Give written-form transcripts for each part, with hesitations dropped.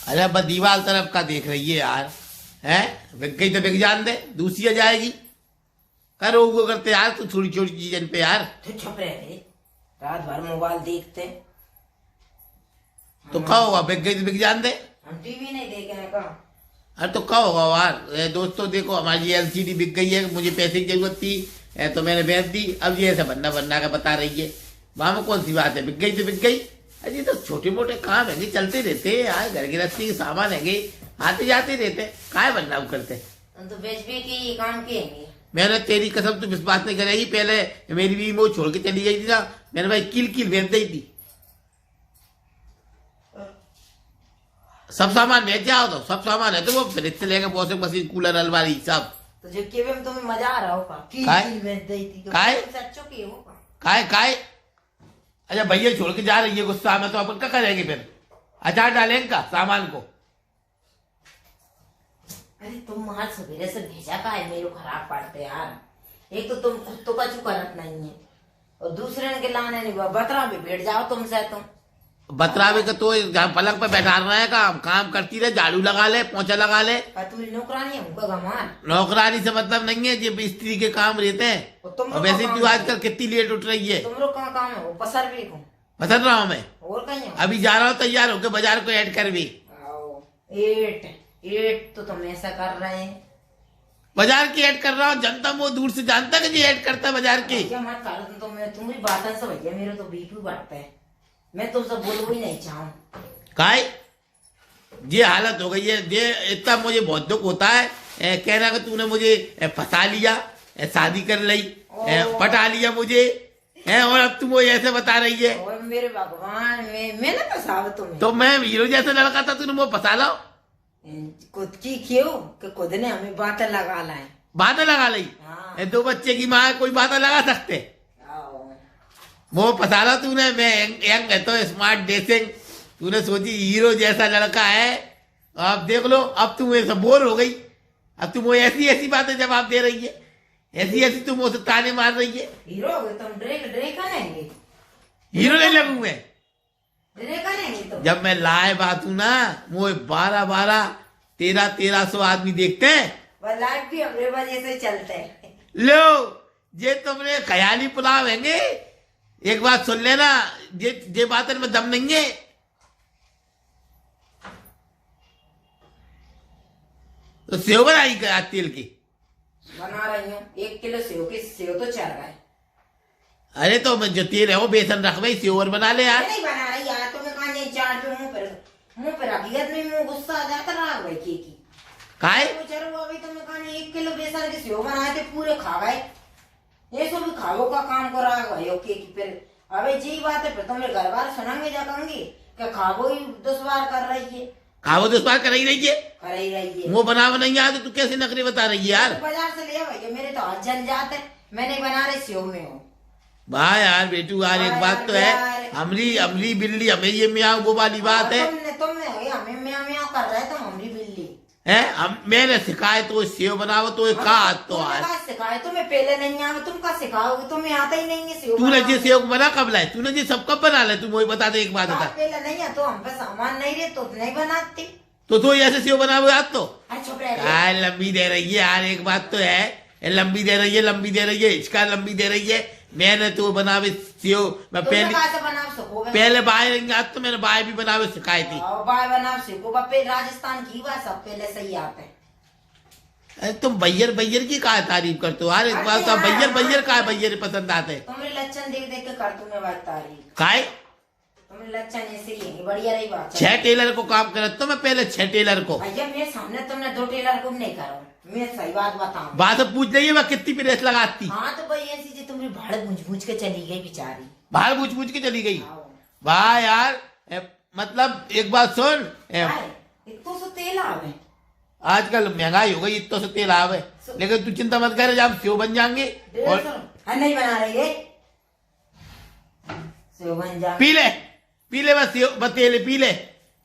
अरे बस दीवार तरफ का देख रही है यार। है बिक गई तो बिक जान दे, दूसरी आ जाएगी। करो वो करते यार, तू छोटी छोटी चीजन पे यार। तो चुप रहे, रात भर मोबाइल देखते। तो क्या होगा, बिक गई तो बिक जान दे। हम टीवी नहीं देखे हैं का। अरे तो क्या होगा यार, दोस्तों देखो हमारी एलसीडी बिक गई है, मुझे पैसे की जरूरत थी तो मैंने बेच दी। अब ये ऐसा बन्ना बन्ना का बता रही है, वहां में कौन सी बात है, बिक गई तो बिक गई। अरे तो छोटे मोटे काम है चलते रहते हैं यार, घर गृहस्थी के सामान है आते जाते रहते, काय बन्ना करते। हम तो बेच के ये काम किएंगे। मैंने तेरी कसम तो विश्वास नहीं करेगी, पहले मेरी भी वो छोड़ के चली गई थी ना, मैंने भाई किल किल बेच दी थी। सब सामान बेच जाओ, तो सब सामान है तो वो फ्रिज से लेकर वॉशिंग मशीन कूलर अलमारी सब। तो जो के में तुम्हें मजा आ रहा होगा, काय? बेच दी थी काय? सच्चो की होगा। काय काय। अच्छा भैया छोड़ के जा रही है गुस्सा में, तो अपन क्या करेंगे फिर, अचार डालेंगे का सामान को। अरे तुम आज सवेरे से भेजा का है, मेरे को खराब पड़ते यार। एक तो तुम खुद तो कछु करत नहीं है, और दूसरे के लाने नहीं हुआ, बतरा भी बैठ जाओ तुमसे। तुम बतरावे का तो जहाँ पलंग पे बैठा रहा है, काम करती रहे, झाड़ू लगा ले, पोंछा लगा ले। तुम्हारी नौकरानी है हमको गमान। नौकरानी से मतलब नहीं है, ये स्त्री के काम रहते हैं। और वैसे तू आजकल कितनी लेट उठ रही है। तुम लोग कहाँ काम है, वो पसर भी को पसंद रहा हूँ मैं, और कहीं अभी जा रहा हूँ तैयार होकर बाजार को ऐड कर भी। एट तो तुम ऐसा कर रहे हैं, बाजार की ऐड कर रहा हूँ, जनता वो दूर से जानता कि ये ऐड करता है बाजार की। क्या मत कर, तो मैं तुम्हारी बातों से भैया मेरे तो बीपी बढ़ता है, मैं तुमसे बोलू ही नहीं चाहूँ। काय ये हालत हो गई है, ये इतना मुझे बहुत दुख होता है, कहना कि तूने मुझे फंसा लिया, शादी कर ली, पटा लिया मुझे, और अब तुम वो ऐसे बता रही है। और मेरे भगवान, मैं ना फंसाव तुम्हें। तो मैं हीरो जैसा लड़का था, तूने वो फंसा लो। खुद की क्यों कि खुद ने हमें बातें लगा लाए। बातें लगा ली। हाँ। दो बच्चे की माँ कोई बातें लगा सकते, वो फंसा ला तूने। मैं यंग है तो स्मार्ट ड्रेसिंग, तूने सोची हीरो जैसा लड़का है। अब देख लो, अब तुम ऐसा बोर हो गई, अब तुम वो ऐसी ऐसी बातें जवाब दे रही है, ऐसी ऐसी तुम उसे ताने मार रही है। हीरो हो गए तुम, ड्रे करेंगे। हीरो नहीं लगूं मैं, ड्रे करेंगे तुम। जब मैं लाइव आतू ना, वो 12-12, 1300 आदमी देखते हैं। वह लाइव भी अपने वजह से चलते हैं। लो ये तुमने ख्याली पुलाव हैंगे, एक बात सुन लेना, ये बात में दम नहीं है। तो सेव बनाई क्या तेल की बना रही हूँ, 1 किलो सेव तो चल रहा है। अरे तो मैं जो तेल है वो बेसन रख भाई, सेव और बना ले यार। नहीं बना रही यार, तुम्हें कहा नहीं चाट पे मुंह पे रखी है, मुंह गुस्सा आ जाता रहा भाई की काय चलो अभी तुम्हें कहा 1 किलो बेसन के सेव बनाए थे, पूरे खा गए। ये सब भी खाओ का काम करा भाई ओके की। फिर अबे जी बात है, फिर तुम्हारे घर बार सुनांगे जाएंगे क्या खाबो ही दुश्वार कर रही है। खाओ तो बात कर ही रही है, कर ही रही है। वो बना नहीं आता, तू कैसे नखरे बता रही है यार। बाजार से ले भैया, मेरे तो हाथ जल जाते, मैं नहीं बना रही सेव में हूँ। भाई यार बेटू यार, एक बात तो है, अमली बिल्ली हमें ये म्याऊं वो वाली बात है। तुमने हमें म्याऊं म्याऊं कर रहे, तुम हमारी बिल्ली है। मैंने सिखाए तो सेव बनाओ, तो एक कहा तो आज सिखाए तुम्हें पहले नहीं आवे, तुम का सिखाओगे, तुम्हें आता ही नहीं है सेव। तूने जो सेव बना कब लाए, तूने जो सब कब बना ले, तू मुझे बता दे एक बात बता। पहले नहीं है तो हम पे सामान नहीं रहे तो नहीं बनाती। तो ऐसे सेव बना हुआ आज तो चुप रह, लंबी दे रही है यार, एक बात तो है, लंबी दे रही है, इसका लंबी दे रही है। मैंने तो बनावे सेव, मैं पहले बाय नहीं आज तो मैंने बाय भी बनावे सिखाई थी। बाय बनाव सीखो बापे, राजस्थान की बात सब पहले सही आते हैं। अरे तुम बैयर की काय तारीफ करते हो यार, एक बात तो बैयर का बैयर पसंद आते हैं। तुम्हारे लक्षण देख देख के कर तुम्हें बात तारीफ काय तुम्हारे लक्षण ऐसे ही है, बढ़िया रही बात। 6 टेलर को काम करे तो मैं पहले 6 टेलर को। भैया मेरे सामने तुमने 2 टेलर को नहीं करो, मैं सही बात बताऊं। बात पूछ रही है मैं कितनी प्रेस लगाती। हाँ तो भाई ऐसी जी तुम्हारी भाड़ बूझ के चली गई बेचारी, भाड़ बूझ के चली गई। वाह यार, मतलब एक बात सुन, इतना सा तेल आवे, आजकल महंगाई हो गई, इतना से तेल आवे, लेकिन तू चिंता मत कर, जब सेव बन जाएंगे। और नहीं बना रही है सेव बन जा, पी ले बस तेल पी ले।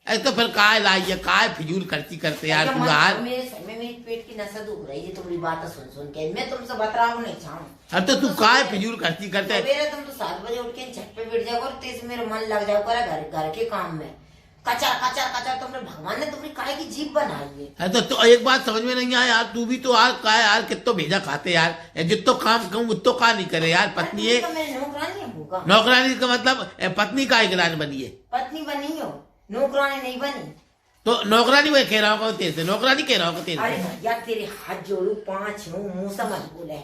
तो फिर काय लाई है, काय फिजूल खर्ची करते यार तू यार। मेरे पेट की नसें दुख रही है तुम्हारी बात सुन के, मैं तुमसे बतराऊ नहीं चाहूँ। अरे तो तू काय फिजूल खर्ची करते है। तुम तो 7 बजे उठ के छत पे बैठ जाओ और तेज मेरा मन लग जाओ घर के काम में, कचर कचर कचर तुमने भगवान ने तुम्हारी काय की जीभ बनाई है। तो एक बात समझ में नहीं आया यार, तू भी तो यार का यार कितो भेजा खाते यार, जितो काम कहूँ उतो का नहीं करे यार। पत्नी है, मेरे नौकरानी है होगा। नौकरानी का मतलब पत्नी का एक बनी है, पत्नी बनी हो, नौकरानी नहीं बनी। तो नौकरानी मैं कह रहा हूँ तेरे से, नौकरानी कह रहा हूँ तेरे अरे से। भैया तेरे हाथ जोड़ू पांच हूँ, मुंह से मत बोले।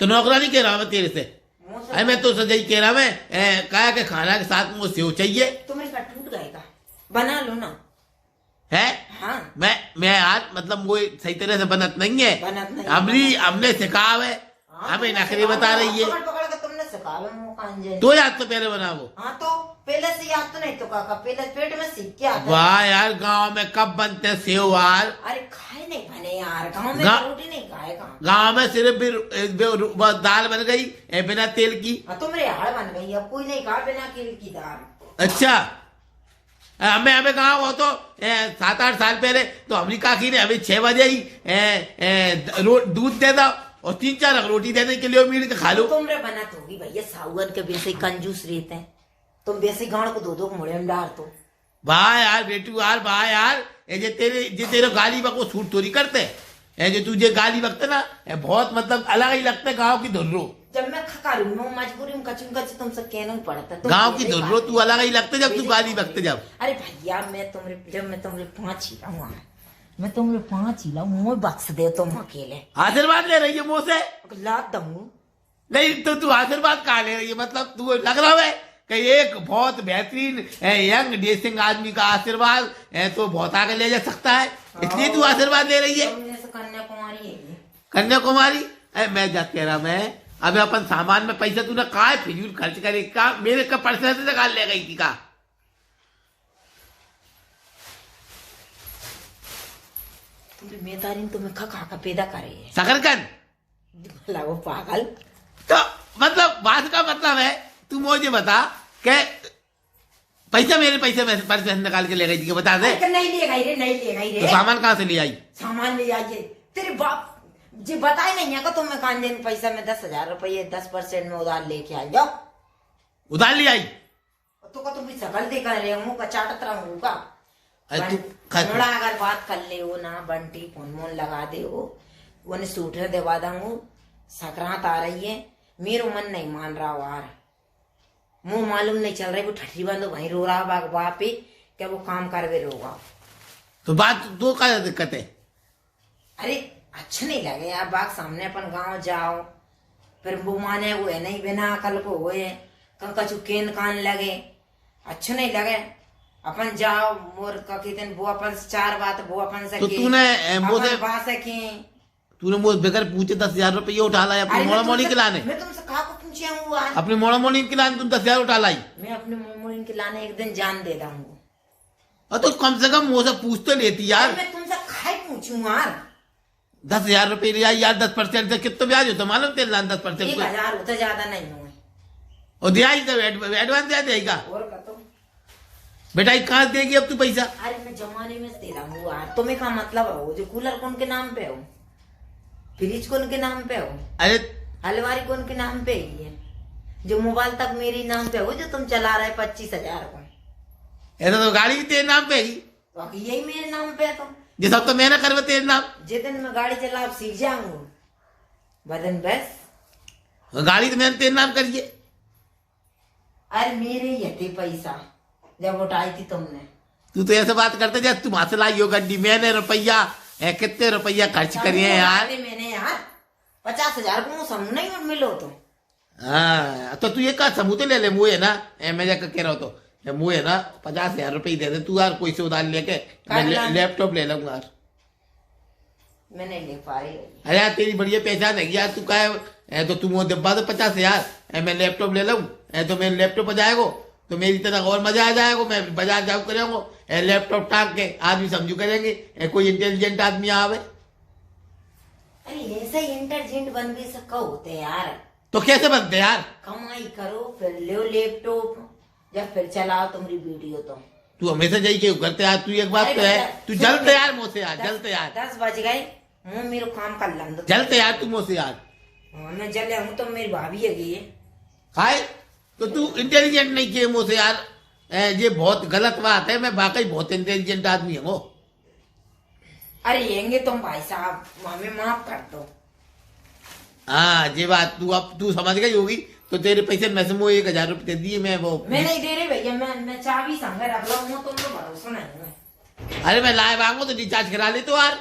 तो नौकरानी कह रहा हूँ तेरे से। मुंह से अरे मैं तो सही कह रहा, मैं कहा के खाना के साथ मुझे सेव चाहिए। तुम्हारे का टूट गएगा, बना लो ना। है हाँ मैं आज मतलब वो सही तरह से बनत नहीं है, बनत नहीं, हमने सिखाव है, हमें नखरे बता रही है। पकड़ पकड़ के तुमने सिखावे मुंह कांजे। तो याद तो पहले बनाओ। हाँ तो पहले से याद तो नहीं तो काका, पहले पेट में सीख के आता है। वाह यार, गांव में कब बनते हैं सेव यार? अरे खाए नहीं बने यार, गाँव में रोटी नहीं खाएगा। गांव में सिर्फ दाल बन गई बिना तेल की। हाँ तुम्हारे हाड़ बन गई, अब कोई नहीं खा बिना केल की दाल। अच्छा, हमें गाँव हो तो 7-8 साल पहले तो हमारी काकी ने हमें 6 बजे ही दूध दे दो और 3-4 रोटी देने के लिए मीट के खा लो। तुमरे बना तो होगी भैया, साउगन के वैसे ही कंजूस रहते हैं तुम, वैसे गाँव को 2-2 मुड़े में डाल तो। वाह यार बेटू यार, वाह यार, ये तेरे गाली बको सूट थोड़ी करते है, जो तुझे गाली बकते ना बहुत मतलब अलग ही लगता है गाँव की धुर्रो। जब मैं खकारू मैं मजबूरी में कचूंगा से तुमसे कहना ही पड़ता है। गाँव की धुर्रो तू अलग ही लगते जब तू गाली बकते जब। अरे भैया जब मैं तुम्हारे 5 ही लाऊं, मैं तुम्हारे 5 ही लाऊं, मुँह बख्श दे तुम अकेले। आशीर्वाद ले रही है मुँह से? लाद दूंगा नहीं तो तू आशीर्वाद कहाँ ले रही है? मतलब तू लग रहा है कि एक बहुत बेहतरीन यंग डेसिंग आदमी का आशीर्वाद तो बहुत आगे ले जा सकता है, इसलिए तू आशीर्वाद ले रही है। कन्याकुमारी है। कन्याकुमारी? मैं जा कह रहा, मैं अबे अपन सामान में पैसा तूने कहा है फिजूल खर्च करे का? मेरे का पर्सन से निकाल ले गई थी का? तुम्हारी मेहतारी तुम्हें खा खा पैदा करे है शकरकंद वो पागल। तो मतलब बात का मतलब है, तू मुझे बता के पैसा मेरे पैसे में पर्स से निकाल के ले गई थी, बता दे। नहीं ले गई रे, नहीं ले गई रे। तो सामान कहाँ से ले आई? सामान ले आइए, तेरे बाप जी बताए नहीं है का तुम्हें कान दिन पैसा में 10,000 रुपये 10% में उधार लेके आ जाओ। उधार ले आई? तो का तुम भी सकल दे कर रहे मुंह का चाटत रहूंगा। थोड़ा अगर बात कर ले हो ना बंटी, फोन लगा दे हो, उन्हें सूटर दिवा दूंगू। संक्रांत आ रही है, मेरा मन नहीं मान रहा यार, मुंह मालूम नहीं चल रहा है, वो ठठी बंदो भाई रो रहा बाग बाप पे क्या वो काम कर वे रोगा। तो बात तो क्या दिक्कत है? अरे अच्छा नहीं लगे यार, बाग सामने अपन गांव जाओ, फिर वो माने वो है नहीं बिना कल को हुए कछु केन कान लगे, अच्छा नहीं लगे। अपन जाओ मोर का कितन वो अपन से 4 बात वो अपन से तो तूने मुझे बात सके, तूने मुझे बगैर पूछे 10,000 रुपये उठा लाए अपनी मोड़ा मोड़ी के लाने? मैं तुमसे कहा को पूछे हूँ आज, अपनी मोड़ा मोड़ी के लाने तुम 10,000 उठा लाई? मैं अपने मोड़ी के लाने एक दिन जान दे दूंगा। और तो कम से कम मुझसे पूछ तो लेती यार। मैं तुमसे खाए पूछूं यार। 10,000 रुपये लिया यार, 10% से कितना ब्याज होता मालूम तेरे लान? 10% 1,000 होता ज्यादा नहीं हुए। और दिया ही तो एडवांस दिया देगा और का तो बेटा कहाँ देगी अब तू पैसा? अरे मैं जमाने में दे रहा हूँ यार, तुम्हें का मतलब हो जो कूलर कौन के नाम पे हो, फ्रिज कौन के नाम पे हो, अरे अलमारी कौन के नाम पे ही है, जो मोबाइल तक मेरी नाम पे हो जो तुम चला रहे 25,000 को, ऐसा तो गाड़ी भी तेरे नाम पे ही, तो यही मेरे नाम पे है। तो ये सब तो मैंने करवे तेरे नाम। जिस दिन मैं गाड़ी चला सीख जाऊंगा बदन बस गाड़ी तो मैंने तेरे नाम करिए। अरे मेरे ही थे पैसा जब उठाई थी तुमने। तू तो ऐसे बात करते जैसे तुम हाथ लाई हो गड्डी, मैंने रुपया कितने रुपया खर्च करिए यार? मैंने यार 50,000 को समूह नहीं मिलो तो। हाँ तो तू ये का समूह तो ले ले, मुँह है ना मैं जाकर कह रहा हूँ तो मुँह है ना 50,000 रुपये दे दे तू यार, कोई से उधार लेके लैपटॉप ले लूंगा यार। मैं नहीं ले पा रही। अरे यार तेरी बढ़िया पहचान है यार, तू का है तो तू मुझे दबा दो 50,000, मैं लैपटॉप ले लूँ तो मेरे लैपटॉप बजाएगो तो मेरी तरह और मजा आ जाएगा। मैं बाजार जाऊँ करेंगे लैपटॉप टांग के आदमी समझू करेंगे, कोई इंटेलिजेंट आदमी आवे। अरे ऐसे इंटेलिजेंट बन भी सका होते यार। तो कैसे बनते यार? कमाई करो फिर लो लैपटॉप या फिर चलाओ तुम्हारी वीडियो। तो तू हमेशा जाइए क्यों करते यार? तू एक बात तो है, तू जलते यार मुझसे यार, जलते यार। 10 बज गए, मुँह मेरे काम कर लूँ जलते यार तू मुझसे यार। मैं जले हूँ तो मेरी भाभी है गई है। खाए तो तू इंटेलिजेंट नहीं किए मुझसे यार, ये बहुत गलत बात है। मैं वाकई बहुत इंटेलिजेंट आदमी हूँ। अरे येंगे तुम भाई साहब, हमें माफ कर दो। हाँ ये बात तू समझ गई होगी। तो तेरे पैसे में से 1000 रुपये दिए मैं वो। मैं नहीं दे रही भैया, मैं चाबी संगे रख लो, तुम तो भरोसा नहीं है। अरे मैं लाइव आऊंगा तो रिचार्ज करा ले तो यार।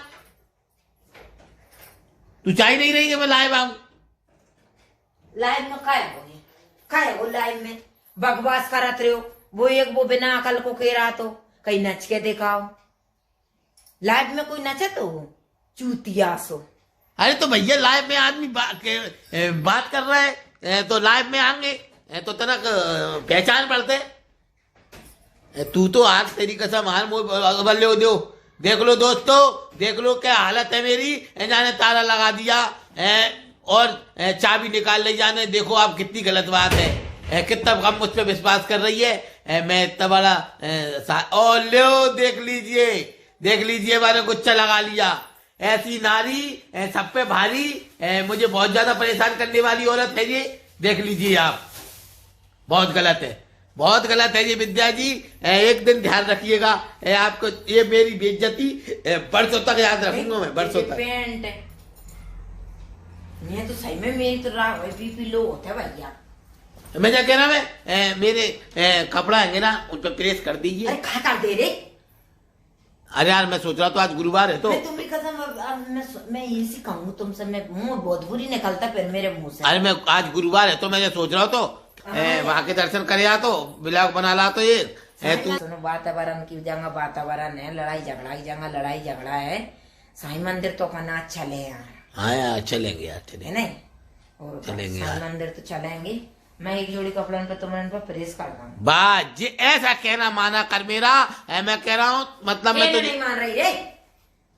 तू चाह नहीं रही कि मैं लाइव आऊं? लाइव में काय हो लाइव में बकवास करत रहे हो। वो बिना अकल को कह रहा तो कहीं नच के दिखाओ। लाइव में कोई नचे तो चूतिया सो। अरे तो भैया लाइव में आदमी बात कर रहा है तो लाइव में आएंगे तो तनक पहचान पड़ते। तू तो आज तेरी कसम हार बल्ले हो दो। देख लो दोस्तों, देख लो क्या हालत है मेरी। जाने ताला लगा दिया और चाबी निकाल ले जाने। देखो आप कितनी गलत बात है, कितना कम मुझ पर विश्वास कर रही है। मैं इतना बड़ा और लो देख लीजिए मैंने गुच्छा लगा लिया। ऐसी नारी सब पे भारी, मुझे बहुत ज्यादा परेशान करने वाली औरत है ये। देख लीजिए आप, बहुत गलत है, बहुत गलत है ये विद्या जी। एक दिन ध्यान रखिएगा, आपको ये मेरी बेइज्जती बरसों तक याद रखूंगा मैं, बरसों तक। मैं तो सही में मेरी तो बीपी लो होता है भैया। मैं क्या कह रहा मैं मेरे कपड़ा है ना उन पर प्रेस कर दीजिए। अरे खा कर दे रे। अरे यार मैं सोच रहा तो आज गुरुवार है तो मैं तुम्हें कसम मैं इसी कहूँ तुमसे, मैं मुंह बहुत बुरी निकलता फिर मेरे मुंह से। अरे मैं आज गुरुवार है तो मैं सोच रहा हूँ तो वहां के दर्शन करे आ तो ब्लॉग बना ला तो ये तू सुनो। वातावरण की जगह वातावरण है, लड़ाई झगड़ा है। साईं मंदिर तो अपना चले यार। हाँ यार चलेंगे यार, चलेंगे नहीं और चलेंगे साईं यार। मंदिर तो चलेंगे। मैं एक जोड़ी कपड़ों पे तुम्हारे पे प्रेस कर दूंगा। बात जी ऐसा कहना माना कर मेरा। मैं कह रहा हूँ मतलब मैं नहीं मान रही रे,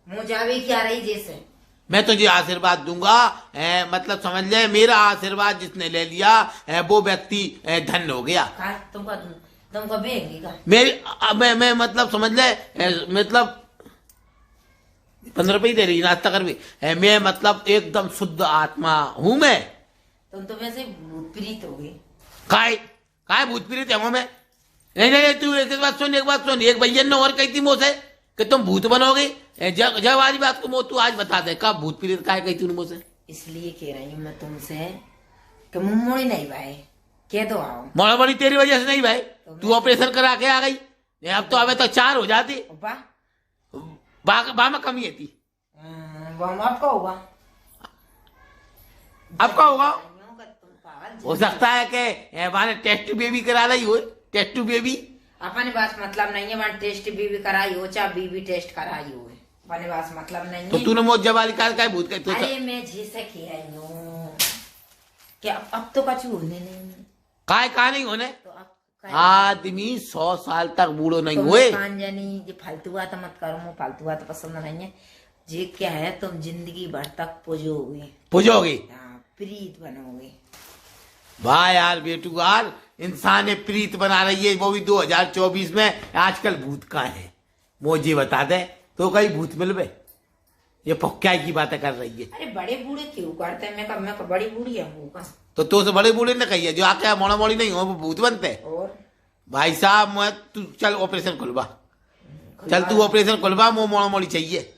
मुँह जावे क्या रही जैसे। मैं तुझे आशीर्वाद दूंगा। मतलब समझ ले, मेरा आशीर्वाद जिसने ले लिया वो व्यक्ति धन्य हो गया। तुमको भेंगी का मेरी मैं मतलब समझ ले, मतलब 15 रुपये दे रही नाश्ता कर भी। मैं मतलब एकदम शुद्ध आत्मा हूं मैं। तुम तो वैसे भूत प्रीत हो गई। काय भूत प्रीत है मैं? नहीं तू एक बात सुन, एक भैया ने और कही थी मुझसे कि तुम भूत बनोगे। जब आज बात को तू आज बता दे कब भूत प्रीत काय कही तूने मुझसे? इसलिए कह रही हूँ मैं तुमसे कि मुंह मोड़ी नहीं भाई, कह दो आओ। मोड़ा बड़ी तेरी वजह से नहीं भाई, तू ऑपरेशन करा के आ गई। अब तो अबे तक 4 हो जाती। बा में कमी थी। अब का होगा? हो सकता है कि वहां टेस्ट बेबी करा रही हो। टेस्ट बेबी अपने पास मतलब नहीं है। वहां टेस्ट बीबी कराई हो चाहे बीबी टेस्ट कराई हो, अपने पास मतलब नहीं है। तो तूने मोत जवाली का भूत कहते? अरे मैं जैसे कह रही हूँ कि अब तो कछु होने नहीं। काय का नहीं होने? तो अब आदमी 100 साल तक बूढ़ो नहीं हुए। जानी फालतू बात मत करो, मुझे फालतू बात पसंद नहीं है। जी क्या है, तुम जिंदगी भर तक पुजोगे, प्रीत बनोगे। वाह यार बेटू यार, इंसान प्रीत बना रही है वो भी 2024 में। आजकल भूत का है मुझे बता दे तो कहीं भूत मिलवे? ये पक्का की बातें कर रही है। अरे बड़े बूढ़े क्यों करते हैं? मैं बड़ी बूढ़ी हूँ तो से बड़े बूढ़े ने कही है जो आके मोड़ा मोड़ी नहीं हो वो भूत बनते। और भाई साहब मैं तू चल ऑपरेशन खुलवा, चल तू ऑपरेशन खुलवा। मुँह मोड़ा मोड़ी चाहिए।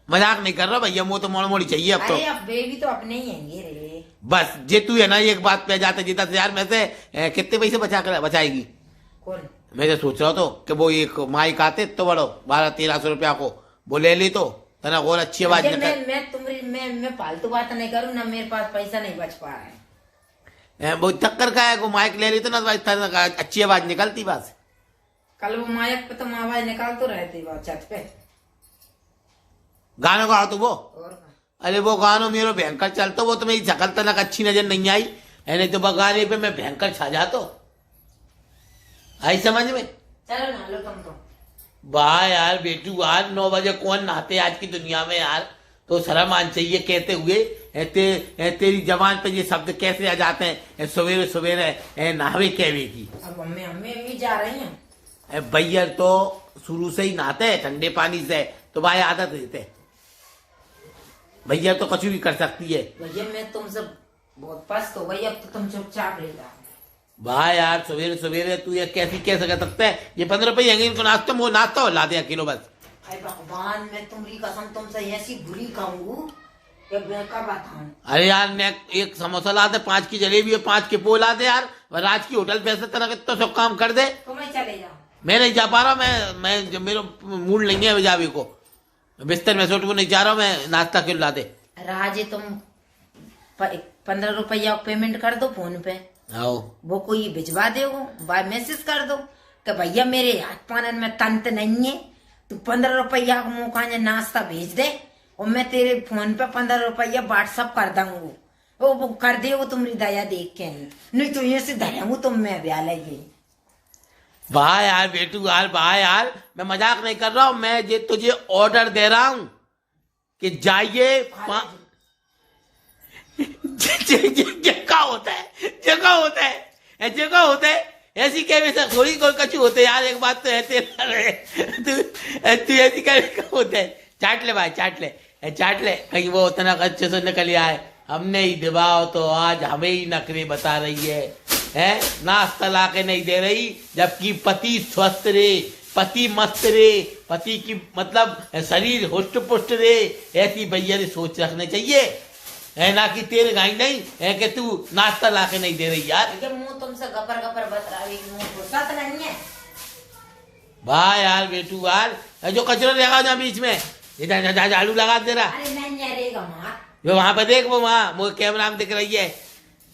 मजाक नहीं कर रहा भैया, मुँह तो मोड़ा मोड़ी चाहिए अब तो। अब बेबी तो अपने ही हैंगे रे। बस जे तू है ना एक बात पे जाते जीता 10,000 में से कितने पैसे बचाएगी? कौन? मैं तो सोच रहा तो कि वो एक माइक आते तो बड़ो 1200-1300 रुपया को वो ले ली तो तना और अच्छी आवाज मैं फालतू बात नहीं करूँ ना, मेरे पास पैसा नहीं बच पा रहा है। वो चक्कर का है, वो माइक ले ली तो ना अच्छी आवाज निकलती बस। कल वो माइक पे तो आवाज निकाल तो रहती छत पे। गानों का तो वो और अरे वो गानों मेरे भयंकर चलता, वो तो मेरी शकल तनक अच्छी नजर नहीं आई। नहीं तो गाने पे मैं भयंकर छा जाता। आई समझ में? चलो नहा लो तुम तो। वाह यार बेटू यार, 9 बजे कौन नहाते आज की दुनिया में यार? तो शर्म आनी चाहिए कहते हुए। तेरी जबान पे ये शब्द कैसे आ जाते हैं सवेरे सवेरे नहावे कहवे की? अब अम्मी जा रही हैं। भैया तो शुरू से ही नहाते हैं ठंडे पानी से, तो भाई आदत रहते। भैया तो कुछ भी कर सकती है। भैया मैं तुमसे बहुत पस्त हो गई, अब तो तुम चुपचाप रह जाओ। भाई यार सवेरे सवेरे तू ये कैसे कर सकता है? ये 15 रुपये हैंगे, इनको नाश्ता वो नाश्ता हो ला दिया किलो बस। अरे भगवान, मैं तुम्हारी कसम तुमसे ऐसी बुरी कहूँ कि मैं क्या बताऊं। अरे यार ने एक समोसा ला दे, 5 की जलेबी है, 5 के पो ला दे यार, राज की होटल पैसे तरह के तो सब काम कर दे। तो मैं चले जाऊं? मैं नहीं जा पा रहा, मैं जब मेरा मूड नहीं है जावे को, बिस्तर में सोट को नहीं जा रहा हूँ मैं, नाश्ता क्यों ला दे। राज तुम 15 रुपया पेमेंट कर दो फोन पे, आओ वो कोई भिजवा देगो, बाय मैसेज कर दो कि भैया मेरे हाथ पानन में तंत नहीं है, तू 15 रुपया का मुँह का नाश्ता भेज दे और मैं तेरे फोन पे 15 रुपया व्हाट्सअप कर दूंगा। वो कर देगो तुम्हारी दया देख के, नहीं तो ये से धरेंगू तुम मैं ब्याह लगे। भाई यार बेटू यार, भाई यार मैं मजाक नहीं कर रहा हूँ, मैं ये तुझे ऑर्डर दे रहा हूँ कि जाइए जगह होता है, जगह होता है, जगह होता है, ऐसी क्या वैसा थोड़ी कोई कछु होते है यार। एक बात तो है तेरा, तू ऐसी क्या होता है। चाट ले भाई, चाट ले, कहीं वो उतना अच्छे से निकल आए। हमने ही दबाओ तो आज हमें ही नखरे बता रही है नाश्ता ला के नहीं दे रही, जबकि पति स्वस्थ रहे, पति मस्त रहे, पति की मतलब शरीर हुष्ट पुष्ट रहे, ऐसी भैया ने सोच रखने चाहिए है ना, कि तेरे गाई नहीं है कि तू नाश्ता ला के नहीं दे रही यार। मुंह तुमसे गपर गपर बता रही, मुंह फुर्सत नहीं है। भाई यार बेटू यार, जो कचरा लगा ना बीच में, इधर झाड़ू लगा दे रहा। अरे नहीं रहेगा माँ, वो वहां पे देख, वो वहां वो कैमरा में दिख रही है,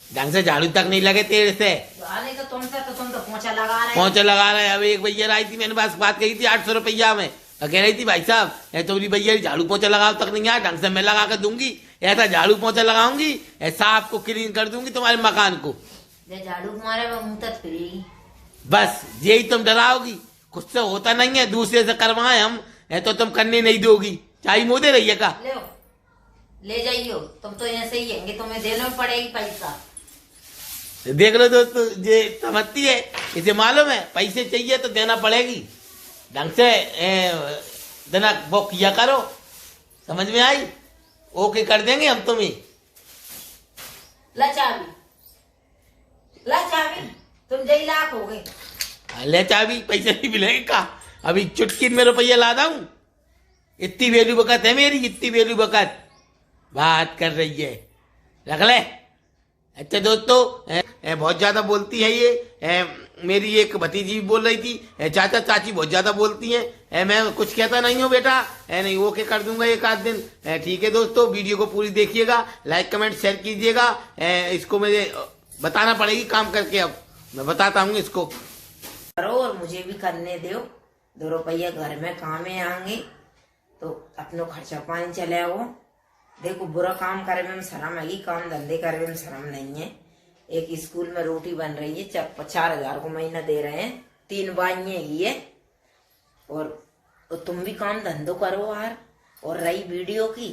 ढंग से झाड़ू तक नहीं लगे तेरे से। तो तुमसे तो तुम तो पोंछा लगा रहे, पोंछा लगा रहे। अब एक भैया आई थी, मैंने पास बात कही थी 800 रुपया में, कह रही थी भाई साहब तुम्हारी भैया झाड़ू पोंछा लगाओ तक नहीं आया, ढंग से मैं लगा कर दूंगी, ऐसा झाड़ू पोंछा लगाऊंगी, ऐसा आपको क्लीन कर दूंगी तुम्हारे मकान को। झाड़ू तुम्हारे मुंह तक फिरेगी, बस यही तुम डराओगी, खुद से होता नहीं है, दूसरे से करवाए हम तो तुम करने नहीं दोगी, चाहे मुँह दे रही है का। ले जाइयो, तुम तो ऐसे ही हैंगे, तुम्हें देना पड़ेगी पैसा। देख लो दोस्तों, ये समझती है, इसे मालूम है पैसे चाहिए तो देना पड़ेगी, ढंग से देना वो किया करो, समझ में आई? ओके कर देंगे हम तुम्हें। ला चाबी, तुम जय लाख हो गए। ले चाबी, पैसे नहीं मिलेंगे का, अभी चुटकी में रुपया ला दूं, इतनी वैल्यू बकत है मेरी, इतनी वैल्यू बकत बात कर रही है, रख ले। अच्छा दोस्तों, बहुत ज्यादा बोलती है ये, मेरी एक भतीजी भी बोल रही थी, चाचा चाची बहुत ज्यादा बोलती हैं, मैं कुछ कहता नहीं हूँ बेटा, नहीं ओके कर दूंगा एक आध दिन। ठीक है दोस्तों, वीडियो को पूरी देखिएगा, लाइक कमेंट शेयर कीजिएगा। इसको मुझे बताना पड़ेगी काम करके, अब मैं बताता हूँ इसको करो और मुझे भी करने दो, 2 रुपया घर में काम में आएंगे तो अपनो खर्चा पानी चले। वो देखो बुरा काम करे में शर्म है, काम धंधे करे में शर्म नहीं है। एक स्कूल में रोटी बन रही है, 4,000 को महीना दे रहे हैं, 3 बाइयां ही है, और तुम भी काम धंधो करो यार। और रही वीडियो की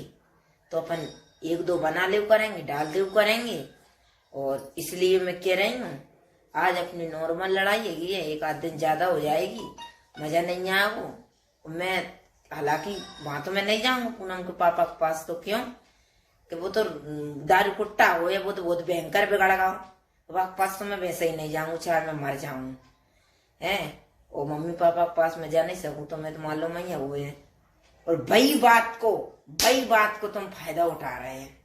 तो अपन 1-2 बना ले करेंगे, डाल दे करेंगे। और इसलिए मैं कह रही हूँ आज अपनी नॉर्मल लड़ाई है, एक आध दिन ज्यादा हो जाएगी, मजा नहीं आएगा। मैं हालांकि वहां तो मैं नहीं जाऊंगा पूनम के पापा के पास, तो क्यों कि वो तो दारू कुट्टा हो या वो तो बहुत भयंकर बिगड़ेगा, पापा के पास तो मैं वैसे ही नहीं जाऊंगा, चाहे मैं मर जाऊं है। और मम्मी पापा के पास मैं जा नहीं सकूं, तो मैं तो मालूम ही है वो है। और बई बात को तुम फायदा उठा रहे हैं।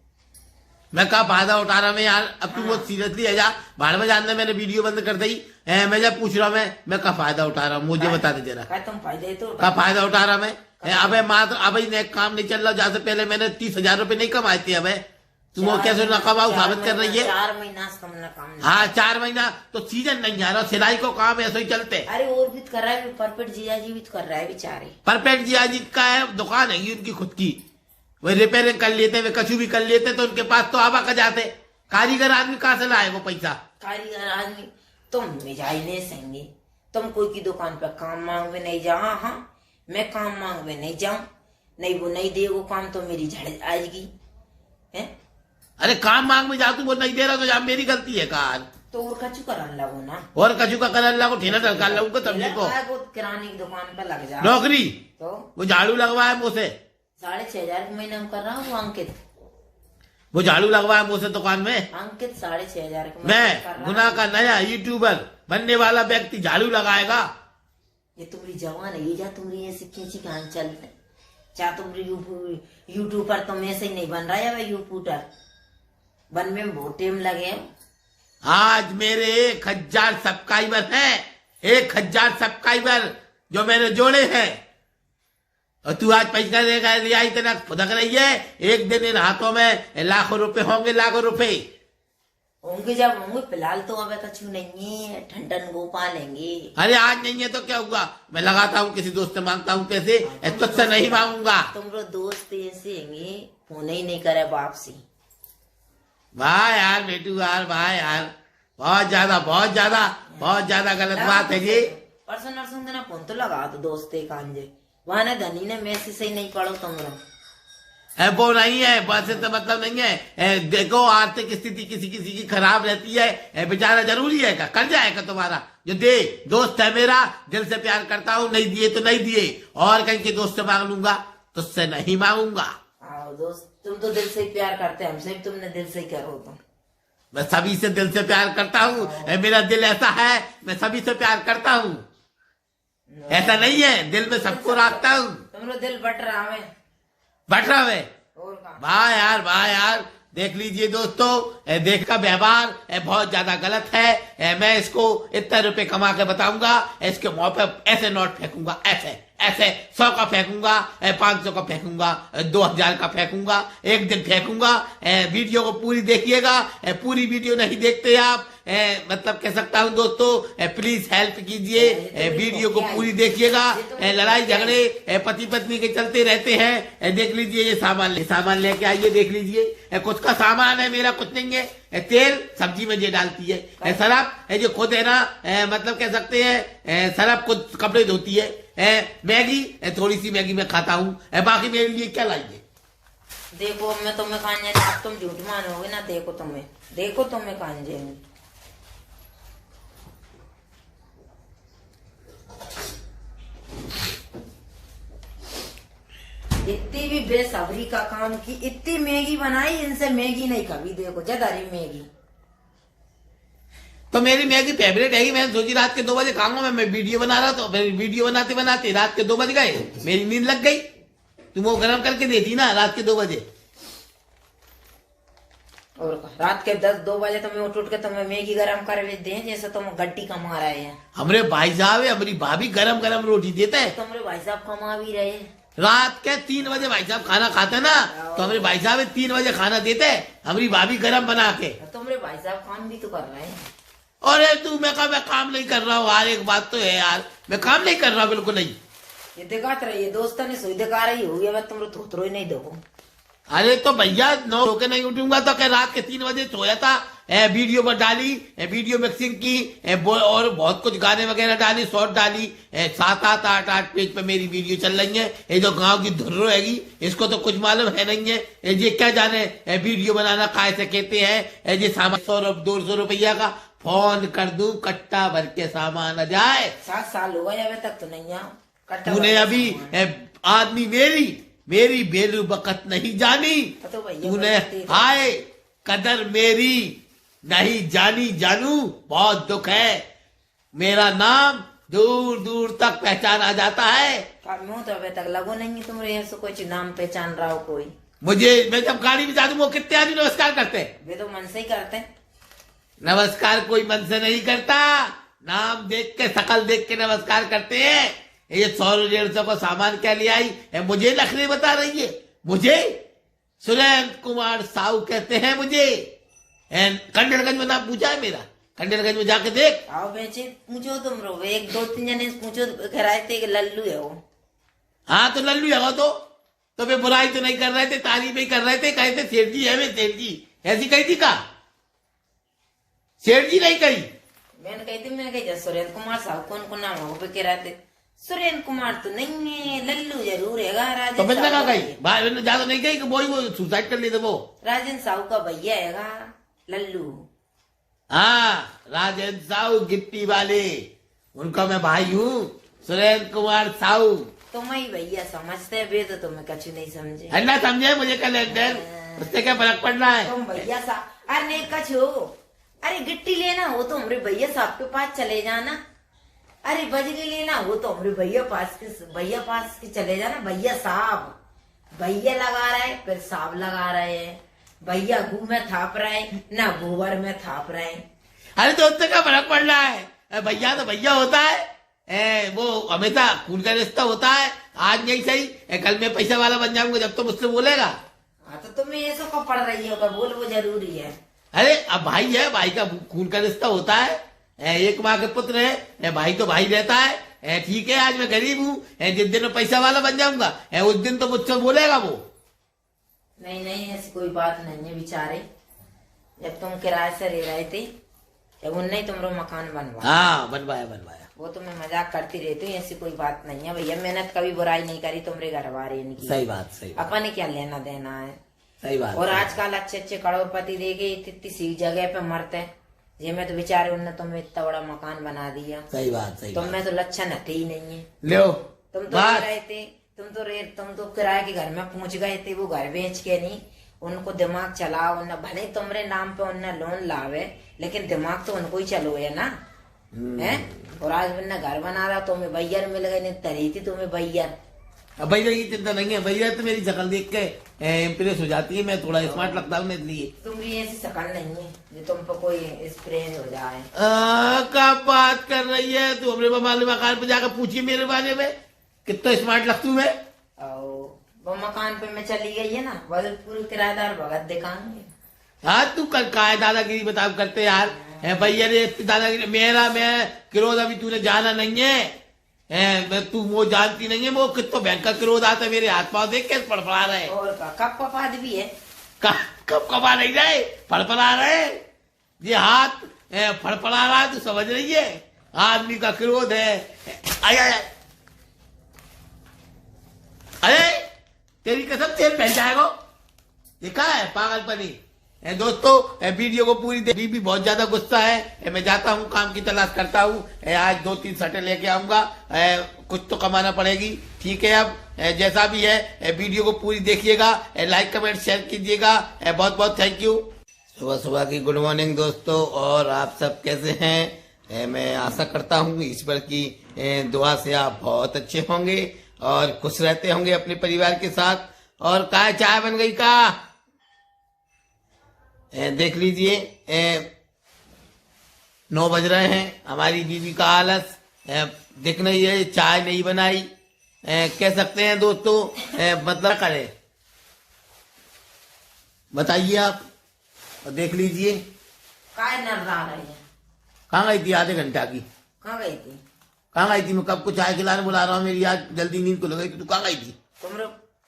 मैं कहा फायदा उठा रहा मैं यार, अब तू बहुत सीरियसली है जा, भाड़ में जानना, मैंने वीडियो बंद कर दी। मैं जब पूछ रहा हूँ, मैं कहा फायदा उठा रहा हूँ, मुझे बता दे जरा, तुम फायदा तो का फायदा उठा रहा मैं। अबे मात्र अभी काम नहीं चल रहा, जहाँ से पहले मैंने 30,000 रुपए नहीं कमाए थे, अबे तुम वो कैसे न कमाओ साबित कर रही है। 4 महीना से तुमने काम, हाँ 4 महीना तो सीजन नहीं आ रहा, सिलाई को काम ऐसे ही चलते। अरे और भी कर रहा है, परफेक्ट जिया जी भी कर रहा है बेचारे। परफेक्ट जिया जी का है, दुकान है उनकी खुद की, वे रिपेयरिंग कर लेते, वे कछु भी कर लेते, तो उनके पास तो आवा कर जाते। कारीगर आदमी कहाँ से लाए वो पैसा? कारीगर आदमी तुम मिजाई नहीं सहेंगे, तुम कोई की दुकान पर काम मांगवे नहीं जाओ। हाँ मैं काम मांगवे नहीं जाऊं, नहीं वो नहीं दे वो काम तो मेरी झड़ आएगी है। अरे काम मांग में जा, तू वो नहीं दे रहा तो जा मेरी गलती है कार, तो और कछु करन लगो ना, और कछु का करन लगो, ठेला ढलका लगो तब को किराने की दुकान पर लग जा नौकरी, तो वो झाड़ू लगवाए मुझसे 6,500 महीने में कर रहा हूँ। वो अंकित वो झाड़ू लगवाया मुझसे दुकान में। अंकित 6,500 का मैं गुना का नया यूट्यूबर बनने वाला व्यक्ति झाड़ू लगाएगा। ये तुम्हारी जवान है, ये जा तुम्हारी ऐसी खींची कहां चलते क्या तुम्हारी यूट्यूबर तुम ऐसे ही नहीं बन रहा है यूट्यूबर बन में बहुत टाइम लगे। आज मेरे 1,000 सब्सक्राइबर हैं, 1,000 सब्सक्राइबर जो मैंने जोड़े हैं। और तू आज पैसा लेगा लिया इतना फुदक रही है। एक दिन इन हाथों में लाखों रुपए होंगे, लाखों रुपए होंगे। जब होंगे फिलहाल तो अब कछु नहीं है, ठंडन गो पालेंगे। अरे आज नहीं है तो क्या हुआ, मैं लगाता हूँ किसी दोस्त से मांगता हूँ पैसे, तुझसे नहीं मांगूंगा। तुम दोस्त ऐसे हैं फोन ही नहीं करे बाप से। वाह यार बेटू यार, वाह यार, बहुत ज्यादा गलत बात है जी। परसों नरसों दिन फोन तो लगा तो दोस्त एक आंजे वहां ने धनी ने मैसेज से ही नहीं पढ़ो तुमरा। वो नहीं है, बस से मतलब नहीं है। देखो आर्थिक स्थिति किसी किसी की खराब रहती है, बेचारा जरूरी है का कर जाएगा तुम्हारा। जो दे दोस्त है मेरा, दिल से प्यार करता हूँ, नहीं दिए तो नहीं दिए, और कहीं के दोस्त से मांग लूंगा, तुझसे नहीं मांगूंगा। दोस्त तुम तो दिल से प्यार करते, हमसे भी तुमने दिल से करो तुम। मैं सभी से दिल से प्यार करता हूँ, मेरा दिल ऐसा है, मैं सभी से प्यार करता हूँ। ऐसा नहीं है, दिल में सबको रखता हूँ। तुम्हारा दिल बट रहा है, वाह यार, देख लीजिए दोस्तों, देख का व्यवहार बहुत ज्यादा गलत है। मैं इसको इतने रुपए कमा के बताऊंगा, इसके मुंह पे ऐसे नोट फेंकूंगा, ऐसे 100 का फेंकूंगा, 500 का फेंकूंगा, 2,000 का फेंकूंगा, एक दिन फेंकूंगा। वीडियो को पूरी देखिएगा, पूरी वीडियो नहीं देखते आप, मतलब कह सकता हूं दोस्तों, प्लीज हेल्प कीजिए, वीडियो को पूरी देखिएगा। लड़ाई झगड़े पति पत्नी के चलते रहते हैं। देख लीजिए ये सामान लेके आइए, देख लीजिए कुछ का सामान है, मेरा कुछ नहीं है। तेल सब्जी में ये डालती है, सरफ जो खुद है ना, मतलब कह सकते हैं सरफ खुद कपड़े धोती है। मैगी थोड़ी सी मैगी मैं खाता हूँ, बाकी मेरे लिए क्या लाइए। देखो अब मैं तुम्हें खान जाए, तुम झूठ मानोगे ना। देखो तुम्हें खान जाएंगे। इतनी भी बेसब्री का काम की, इतनी मैगी बनाई, इनसे मैगी नहीं कभी। देखो जदारी मैगी तो मेरी मैगी फेवरेट है। मैं सोची रात के 2 बजे खाऊंगा। मैं वीडियो बना रहा था, वीडियो बनाते बनाते रात के 2 बज गए, मेरी नींद लग गई। तुम वो गर्म करके देती ना रात के 2 बजे, और रात के 10-2 बजे तुम्हें उठ के तुम्हें मैगी गरम कर दे, जैसे तुम गड्डी कमा रहे हैं। हमारे भाई साहब है, हमारी भाभी गरम गरम रोटी देते हैं। तुम्हारे भाई साहब कमा भी रहे। रात के 3 बजे भाई साहब खाना खाते ना, तो हमारे भाई साहब 3 बजे खाना देते, हमारी भाभी गरम बना के। तुम्हारे भाई साहब काम भी तो कर रहे हैं। अरे तू मैं काम नहीं कर रहा हूँ यार, एक बात तो है यार, मैं काम नहीं कर रहा, बिल्कुल नहीं। ये दिखाते रहिए दोस्तों ने सुई दिखा रही होगी, अब तुम थोथरो ही नहीं देखो। अरे तो भैया 9 होके नहीं उठूंगा तो क्या, रात के 3 बजे सोया था, वीडियो पर डाली, वीडियो मिक्सिंग की, और बहुत कुछ गाने वगैरह डाली, शॉर्ट डाली, 7-8 8 पेज पे मेरी वीडियो चल रही है। ये जो गांव की धुर्रो हैगी, इसको तो कुछ मालूम है नहीं है, ये क्या जाने वीडियो बनाना काय से कहते हैं। ये सामान 100-200 रुपया का फोन कर दूं, कट्टा भर के सामान आ जाए। 7 साल हो गए अभी तक तो नहीं आओ। तूने अभी आदमी मेरी बेलू बकत नहीं जानी, तूने हाय कदर मेरी नहीं जानी जानू। बहुत दुख है, मेरा नाम दूर दूर तक पहचाना जाता है। मुँह तो अभी तक लगो नहीं तुम्हारे यहाँ से कोई नाम पहचान रहा हो कोई। मैं जब गाड़ी में जाती हूँ, वो कितने आदमी नमस्कार करते हैं। वे तो मन से ही करते हैं नमस्कार, कोई मन से नहीं करता, नाम देख के शकल देख के नमस्कार करते हैं। ये 100-150 का सामान क्या ले आई, मुझे नखरे बता रही है। मुझे सुरेंद्र कुमार साहू कहते हैं मुझे। कंडलगंज में नाम पूछा है मेरा, कंडलगंज में जाके देख। आओ बेचे पूछो तुम रो, 1-2-3 जने पूछो, खराए थे लल्लू है वो। हाँ तो लल्लू है तो वे बुराई तो नहीं कर रहे थे, तारीफ ही कर रहे थे। कहे थे सेठ जी है, वे सेठ जी ऐसी कही थी का, सेठ जी नहीं कही। मैंने कही थी, मैंने कही सुरेंद्र कुमार साहू कौन को नाम हो पे कह रहे थे। सुरेंद्र कुमार तो नहीं है, लल्लू जरूर है। तो मैंने कहा कही भाई, मैंने ज्यादा नहीं कही कि वो सुसाइड कर लेते। वो राजेंद्र साहू का भैया है लल्लू। हाँ राजेंद्र साहू गिट्टी वाले, उनका मैं भाई हूँ। सुरेंद्र कुमार साहू तुम ही भैया समझते बे तो तुम्हें कछु नहीं समझे। है ना, समझे मुझे का लेन देन, उससे क्या फर्क पड़ना है। तुम भैया साहब अरे नहीं कछु, अरे गिट्टी लेना हो तो हमारे भैया साहब के पास चले जाना, अरे बजरी लेना हो तो हमारे भैया पास के चले जाना। भैया साहब भैया लगा रहे फिर साहब लगा रहे हैं, भैया गू में थाप रहे ना गोबर में थाप रहे। अरे तो उससे क्या फर्क पड़ना है, भैया तो भैया होता है, वो हमेशा खून का रिश्ता होता है। आज नहीं सही कल मैं पैसा वाला बन जाऊंगा जब तो मुझसे बोलेगा। हाँ तो तुम्हें ये सब कब पड़ रही हो, बोल वो जरूरी है। अरे अब भाई है, भाई का खून का रिश्ता होता है, एक माँ के पुत्र है, भाई तो भाई रहता है। ठीक है आज मैं गरीब हूँ, जिस दिन मैं पैसा वाला बन जाऊंगा उस दिन तो मुझसे बोलेगा वो। नहीं नहीं ऐसी कोई बात नहीं है बेचारे, जब तुम किराए से रह रहे थे जब उनने ही तुमरो मकान बनवाया। हाँ बनवाया। वो तो मैं मजाक करती रहती हूँ, ऐसी कोई बात नहीं है भैया, मेहनत कभी बुराई नहीं करी तुमरे घर वाले इनकी। सही बात अपन क्या लेना देना है। सही बात। और आजकल अच्छे करोड़पति देके इतनी सी जगह पे मरते हैं, ये में तो बेचारे उनने तुम्हें इतना बड़ा मकान बना दिया। सही बात। तुम में तो लक्षण आते ही नहीं है। लो तुम तो रहे थे, तुम तो किराए के घर में पहुंच गए थे, वो घर बेच के नहीं, उनको दिमाग चलाओ उन्हें, भले तुम्हारे नाम पे उन्हें लोन लावे लेकिन दिमाग तो उनको ही चलो है ना है। और आज उन्हें घर बना रहा तो मैं भैया मिल गई, नहीं तरी थी तुम्हें भैया। अब भैया की चिंता नहीं है, भैया तो मेरी शक्ल देख के इम्प्रेस हो जाती है, मैं थोड़ा स्मार्ट लगता हूँ इसलिए। तुम्हारी ऐसी शक्ल नहीं है जो तुम पर कोई स्प्रे हो जाए। क्या बात कर रही है तू, हमरे मालूम मकान पे जाकर पूछिए मेरे बारे में कितना स्मार्ट लगती हूँ मैं। वो मकान पे मैं चली गई है ना, बस पूरी किराएदार भगत दिखाएंगे। हाँ तू कल काय दादागिरी बताओ करते यार, भैया ने दादागिरी, मेरा मैं क्रोध अभी तूने जाना नहीं है, तू वो जानती नहीं है वो कितना भयंकर क्रोध आता है, मेरे हाथ पाँव देख के फड़फड़ा रहे। और कब पपाद भी है, कब कपा नहीं रहे, फड़फड़ा रहे, ये हाथ फड़फड़ा रहा है, तू समझ रही है आदमी का क्रोध है। अरे तेरी कसम तेल पहन जाएगा, देखा है पागलपनी। दोस्तों वीडियो को पूरी देखी, भी बहुत ज्यादा गुस्सा है, मैं जाता हूँ काम की तलाश करता हूँ, आज 2-3 शर्टें लेके आऊंगा, कुछ तो कमाना पड़ेगी। ठीक है अब जैसा भी है वीडियो को पूरी देखिएगा, लाइक कमेंट शेयर कीजिएगा, बहुत बहुत थैंक यू। सुबह सुबह की गुड मॉर्निंग दोस्तों, और आप सब कैसे हैं। मैं आशा करता हूँ ईश्वर की दुआ से आप बहुत अच्छे होंगे और खुश रहते होंगे अपने परिवार के साथ। और का चाय बन गई का देख लीजिए, 9 बज रहे हैं, हमारी बीवी का आलस दिख नहीं है, चाय नहीं बनाई, कह सकते हैं दोस्तों मतलब करे, बताइए आप देख लीजिए। काय नर्रा रही है, कहाँ गई थी आधे घंटा की, कहाँ गई थी? कहाँ गई थी, मैं कब को चाय खिलाने बुला रहा हूँ, मेरी आज जल्दी नींद को लग गई थी, तू कहाँ गई थी?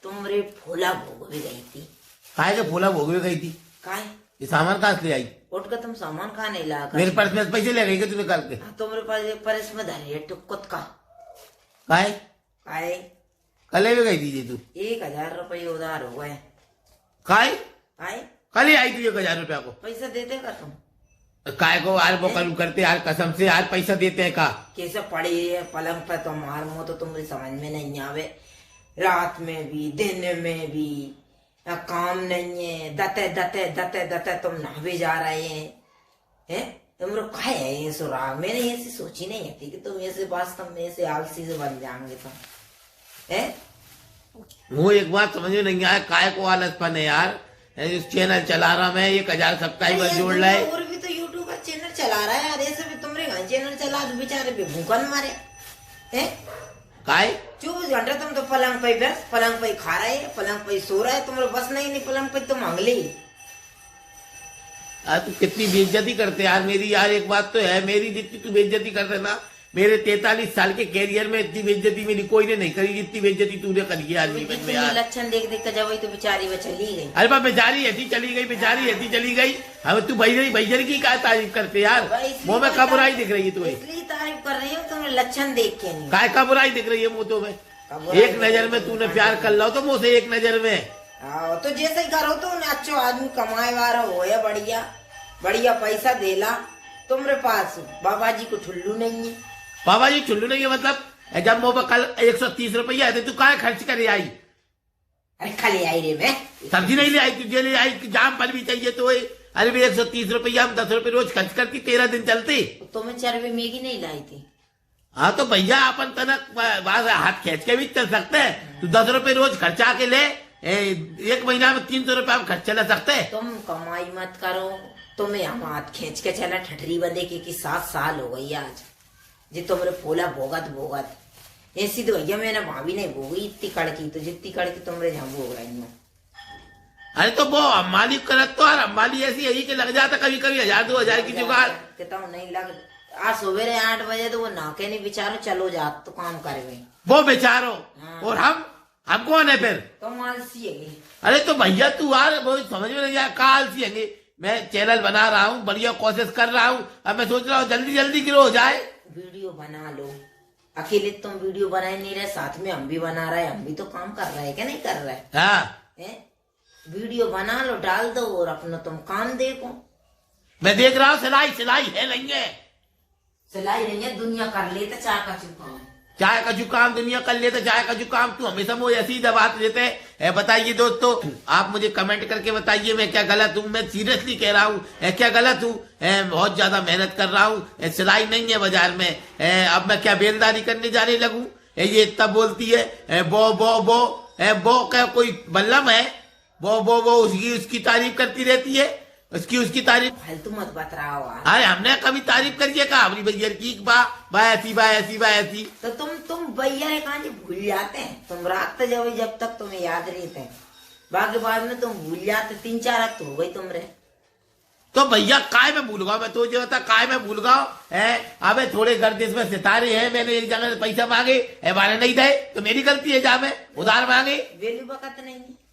तुमरे फूला भोग भी गई थी। काहे के फूला भोग में गई थी? काय ये सामान कहाँ से ले आई? उठ कर तुम सामान कहाँ नहीं ला? मेरे पर्स में पैसे ले गई तू निकाल के? तुम्हारे पास एक पर्स में धरी है टुक्कुत का। काहे काय कल भी गई थी ये तू? 1000 रुपये उधार हो गए। काय काय कल ही आई थी 1000 रुपया को? पैसा देते का तुम? काय को यार वो कल करते यार, कसम से यार पैसा देते हैं का? कैसे पड़ी है पलंग पर तुम, मार मुँह तो तुम्हारी समझ में नहीं आवे, रात में भी दिन में भी काम नहीं है, दते तुम नहावे जा रहे हैं। तुम लोग क्या है ये सुराग? मैंने ऐसी सोची नहीं थी कि तुम ऐसे वास्तव में ऐसे आलसी से बन जाएंगे तुम, है? वो एक बात समझ में नहीं आया, काय को आलसपन है यार, इस चैनल चला रहा मैं, 1000 सब्सक्राइबर जोड़ रहा है, और भी तो यूट्यूब का चैनल चला रहा है यार, ऐसे भी तुम्हारे घर चैनल चला तो बेचारे भी भूखन मारे हैं। काय 24 घंटे तुम तो पलंग पे बस, पलंग पे खा रहे है, पलंग पे सो रहा है, तुम्हारे बस नहीं पलंग पे तुम अंगली। तू कितनी बेइज्जती करते यार मेरी, यार एक बात तो है, मेरी जितनी तू बेइज्जती करते ना, मेरे 43 साल के कैरियर में इतनी बेइज्जती मेरी कोई ने नहीं करी जितनी बेइज्जती तूने करी है आदमी में यार। लक्षण देख देख कर जब वही तो बेचारी वो चली गई। अरे बा बेचारी ऐसी चली गई, बेचारी ऐसी चली गई, हम तू भैजरी की क्या तारीफ करते यार, मुँह में कब बुराई दिख रही है तुम्हें? इसलिए तारीफ कर रही हूँ, तुम्हें लक्षण देख के नहीं। काय का बुराई दिख रही है मुँह तो में? एक नजर में तूने प्यार कर लो तो मुँह से एक नजर में। तो जैसे ही करो तो अच्छो आदमी कमाए वाला हो या बढ़िया बढ़िया पैसा देला, तुम्हारे पास बाबा जी को ठुल्लू नहीं है। बाबा जी ठुल्लू नहीं है मतलब जब मुँह पर कल 130 रुपया है, तू कहाँ खर्च करे आई? अरे खाली आई रे मैं सब्जी नहीं ले आई, तुझे ले आई कि जाम फल भी चाहिए तो अरे भी 130 रुपया हम 10 रुपये रोज खर्च करती 13 दिन चलती। तो मैं 4 रुपये मैगी नहीं लाई थी। हाँ तो भैया अपन तनक हाथ खींच के भी चल सकते हैं। तू 10 रुपये रोज खर्चा के ले, एक महीना में 300 रुपया हम खर्च चला सकते हैं। तुम कमाई मत करो, तुम्हें हम हाथ खींच के चला ठठरी बंदे की 7 साल हो गई आज जी तुमरे फोला भोगत भोगत। ऐसी तो भैया मैंने भाभी नहीं भोगी इतनी कड़की, तो जितनी कड़की तुमरे जहाँ भोग रही हो। अरे तो वो अम्बाली करत तो, और अम्बाली ऐसी यही के लग जाता कभी कभी 1000-2000 की जुगाड़। कहता हूँ नहीं लग, आज सवेरे 8 बजे तो वो नाके नहीं बिचारो चलो जा तो काम करे वो बेचारो। हाँ। और हम कौन है फिर? तुम आलसी है। अरे तो भैया तू यार वो समझ में नहीं आया, कहाँ आलसी है? मैं चैनल बना रहा हूँ, बढ़िया कोशिश कर रहा हूँ, अब मैं सोच रहा हूँ जल्दी जल्दी ग्रो हो जाए। वीडियो बना लो, अकेले तुम वीडियो बनाए नहीं रहे, साथ में हम भी बना रहे, हम भी तो काम कर रहे हैं क्या नहीं कर रहे? हाँ वीडियो बना लो डाल दो और अपना तुम काम देखो। मैं देख रहा हूँ सिलाई है नहीं है, सिलाई नहीं है दुनिया कर लेते चाय का जुकाम, चाय का जुकाम दुनिया कर लेते, चाय का जुकाम तू हमेशा मुझे ऐसी दबाते देते हैं। बताइए दोस्तों, आप मुझे कमेंट करके बताइए मैं क्या गलत हूँ? मैं सीरियसली कह रहा हूँ क्या गलत हूँ? बहुत ज्यादा मेहनत कर रहा हूँ, सिलाई नहीं है बाजार में, अब मैं क्या बेलदारी करने जाने लगूं? ये इतना बोलती है बो क्या कोई बल्लम है? वो उसकी तारीफ करती रहती है, उसकी तारीफ। फालतू मत बता रहा हो। अरे हमने कभी तारीफ करिए का अपनी भैया की? बा ऐसी तो तुम भैया कहाँ जी भूल जाते हैं? तुम रात जब तक तुम्हें याद रहते हैं, बाकी बाद में तुम भूल जाते। 3-4 रात हो गई तुमरे। तो भैया काय में भूल गया मैं? तो जो बता काय में भूल गया है? अबे थोड़े गर्दिश में सितारे हैं, मैंने एक जगह से पैसा मांगे मारे नहीं दे तो मेरी गलती है, जा मैं उधार मांगे। वेल्यू बकत नहीं है,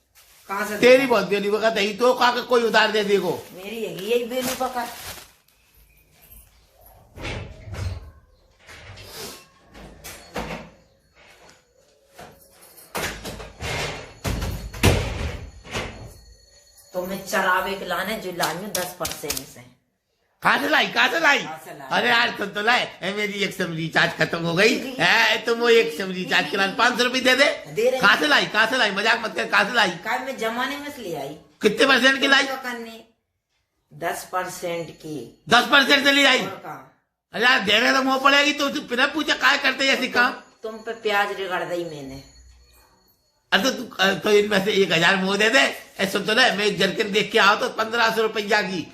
कहाँ से तेरी बहुत वेल्यू बकत है तो का कोई उधार दे देखो। मेरी है यही वेल्यू बकत। तो मैं चरावे के लाने जो लानी 10% से। कहाँ से लाई? लाई? अरे यार तो लाए, मेरी एक सिम रिचार्ज खत्म हो गई है, तुम वो एक सिम रिचार्ज के लाने 500 रुपये दे दे। कहाँ से लाई? मजाक मत कर, कहाँ से लाई? काय में जमाने में से ले आई। कितने % की लाई? 10% की। 10% से ले आई? अरे यार देने तो मुँह पड़ेगी तो बिना पूछा काय करते ऐसी काम? तुम पे प्याज रिगड़ दी मैंने। अरे तो इनमें से 1000 मुँह दे दे। ऐसा तो ना मैं जर्किन देख के आओ तो 1500 रुपया की,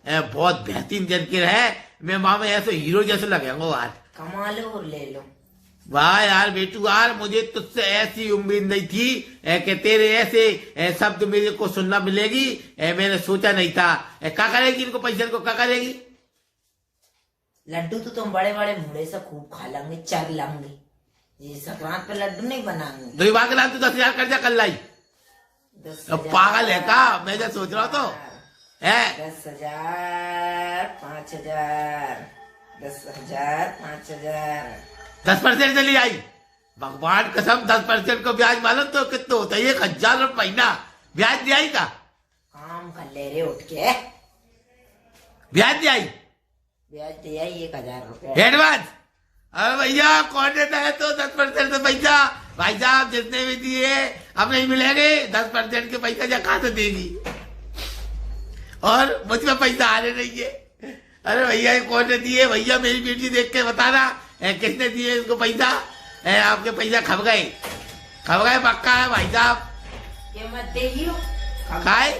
बहुत बेहतरीन जर्किन है। मैं माँ में ऐसे हीरो जैसे लगेगा यार। कमा लो और ले लो। वाह यार बेटू यार, मुझे तुझसे ऐसी उम्मीद नहीं थी कि तेरे ऐसे शब्द मेरे को सुनना मिलेगी। मैंने सोचा नहीं था। क्या करेगी इनको पैसे को? क्या करेगी? लड्डू तो तुम बड़े बड़े मुड़े से खूब खा लेंगे, चर लेंगे। ये संक्रांत पे लड्डू नहीं बनाएंगे। 2 बार के नाम तो 10,000 कर्जा कर लाई। 10,000 पागल है का? मैं जो सोच रहा तो 10,000 5,000 10,000 5,000 10% चली आई। भगवान कसम 10% को ब्याज मालूम तो कितना होता है? 1,000 रुपये महीना ब्याज दिया ही का? काम कर ले रे उठ के। ब्याज दिया ही? ब्याज दिया 1,000 रुपये एडवांस। अरे भैया कौन देता है तो 10% से पैसा? भाई साहब जितने भी दिए अब नहीं मिलेंगे। 10% के पैसा जा कहाँ से देगी? और मुझ में पैसा आ रहे नहीं है। अरे भैया कौन ने दिए? भैया मेरी बेटी देख के बताना किसने दिए इसको पैसा? आपके पैसा खप गए पक्का है भाई साहब। ये मत दे खाए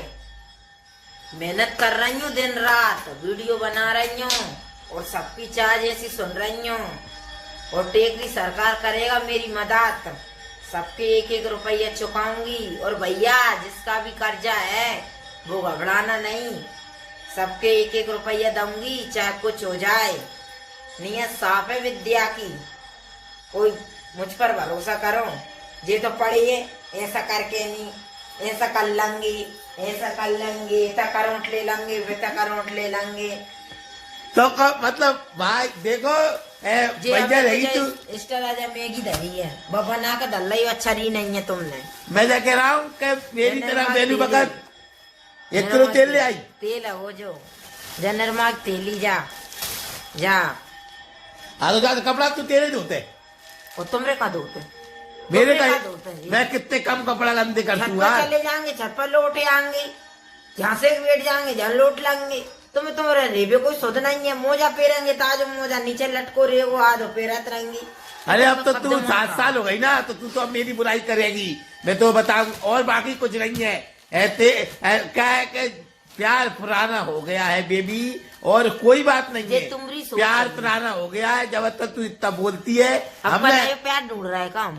मेहनत कर रही हूँ दिन रात, वीडियो बना रही हूँ और सबकी चाह जैसी सुन रही हूँ। और टेकरी सरकार करेगा मेरी मदद, सबके 1-1 रुपया चुकाऊंगी। और भैया जिसका भी कर्जा है वो घबराना नहीं, सबके 1-1 रुपया दूंगी चाहे कुछ हो जाए। नियत साफ है विद्या की, कोई मुझ पर भरोसा करो। ये तो पढ़ी है ऐसा करके नहीं, ऐसा कर लेंगे, ऐसा कर लेंगे, ऐसा करंट ले लेंगे, वैसा करंट ले लेंगे। तो मतलब भाई देखो भैया रही तू इंस्टा राजा मैगी धरी है वो बना कर डल रही, अच्छा रही नहीं है तुमने। मैं क्या कह रहा हूँ कि मेरी तरह वेल्यू बकत 1 किलो तेल ले आई। तेल है वो जो जनरमाग तेली जा तो जा कपड़ा तू तेरे धोते और तुमरे का धोते मेरे तुमरे का का धोते हैं। मैं कितने कम कपड़ा गंदे छत करती हूँ पर यार। चले जाएंगे, छत पर लौटे आएंगे, जहाँ से बैठ जाएंगे जहाँ लौट लेंगे। तुम्हें तुम्हारे रेबे कोई सुध नहीं है। मोजा पेरेंगे ताजो मोजा नीचे लटको रेगो आधो पेरत रहेंगे। अरे अब तो तू कब्जे 7 मार साल हो गई ना, तो तू तो अब मेरी बुराई करेगी। मैं तो बताऊं, और बाकी कुछ नहीं है। क्या है कि प्यार पुराना हो गया है बेबी, और कोई बात नहीं ये है। तुम्हारी सोच प्यार है। पुराना हो गया है। जब तक तू इतना बोलती है, अपना हमने ये प्यार ढूंढ रहा है काम।